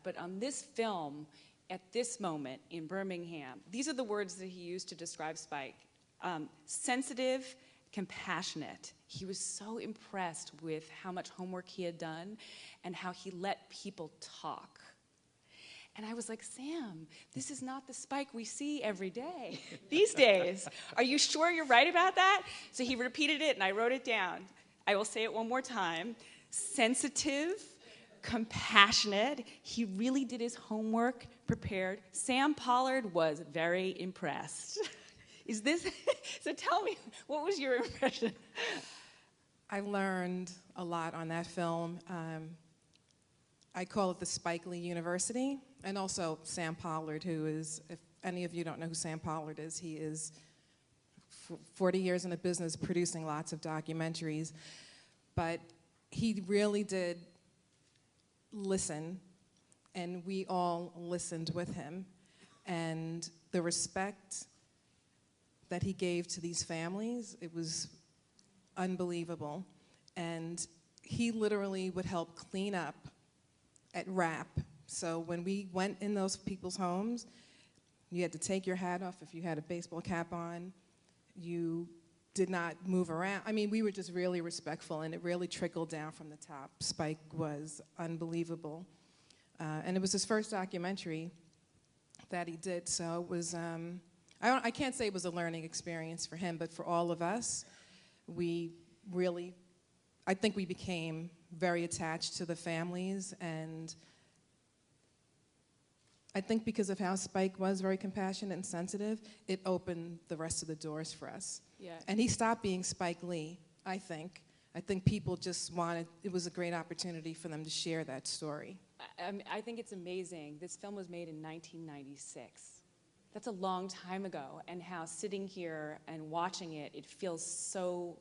but on this film, at this moment in Birmingham, these are the words that he used to describe Spike. Sensitive, compassionate. He was so impressed with how much homework he had done and how he let people talk. And I was like, Sam, this is not the Spike we see every day these days. Are you sure you're right about that? So he repeated it, and I wrote it down. I will say it one more time. Sensitive, compassionate. He really did his homework, prepared. Sam Pollard was very impressed. Is this, so tell me, what was your impression? I learned a lot on that film. I call it the Spike Lee University, and also Sam Pollard, who is, if any of you don't know who Sam Pollard is, he is 40 years in the business producing lots of documentaries, but he really did listen, and we all listened with him, and the respect that he gave to these families, it was unbelievable. And he literally would help clean up at wrap. So when we went in those people's homes, you had to take your hat off if you had a baseball cap on. You did not move around. I mean, we were just really respectful, and it really trickled down from the top. Spike was unbelievable. And it was his first documentary that he did, so it was, I can't say it was a learning experience for him, but for all of us, we really, I think we became very attached to the families, and I think because of how Spike was very compassionate and sensitive, it opened the rest of the doors for us. Yeah. And he stopped being Spike Lee, I think. I think people just wanted, it was a great opportunity for them to share that story. I think it's amazing. This film was made in 1996. That's a long time ago, and how sitting here and watching it, it feels so,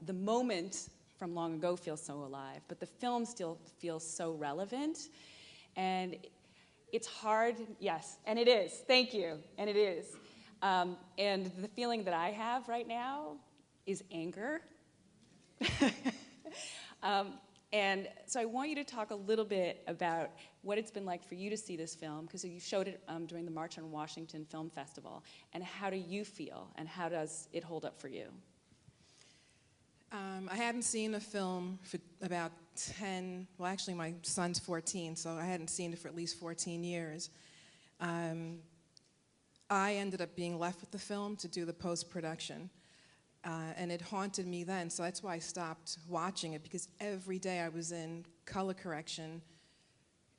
the moment from long ago feels so alive, but the film still feels so relevant. And it's hard, yes, and it is, thank you, and it is. And the feeling that I have right now is anger. And so I want you to talk a little bit about what it's been like for you to see this film, because you showed it during the March on Washington Film Festival, and how do you feel, and how does it hold up for you? I hadn't seen a film for about 10, well actually my son's 14, so I hadn't seen it for at least 14 years. I ended up being left with the film to do the post-production. And it haunted me then, so that's why I stopped watching it, because every day I was in color correction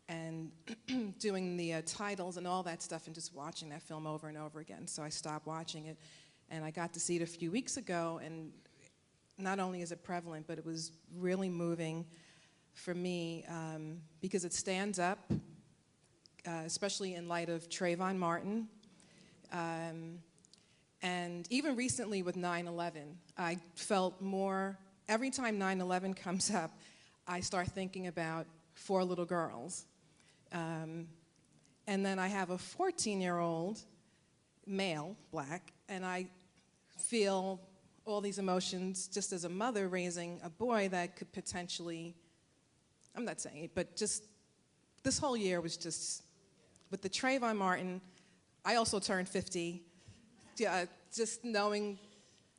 and doing the titles and all that stuff and just watching that film over and over again. So I stopped watching it, and I got to see it a few weeks ago, and not only is it prevalent, but it was really moving for me because it stands up, especially in light of Trayvon Martin. And even recently with 9/11, I felt more, every time 9/11 comes up, I start thinking about 4 little girls. And then I have a 14-year-old male, black, and I feel all these emotions just as a mother raising a boy that could potentially, I'm not saying it, but just this whole year was just, with the Trayvon Martin, I also turned 50. Just knowing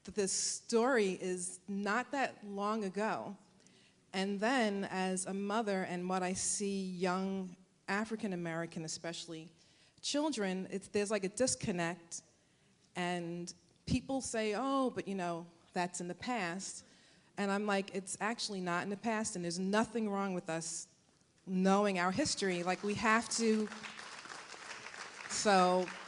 that this story is not that long ago. And then as a mother and what I see young African American, especially children, there's like a disconnect, and people say, oh, but you know, that's in the past. And I'm like, it's actually not in the past, and there's nothing wrong with us knowing our history. Like, we have to. So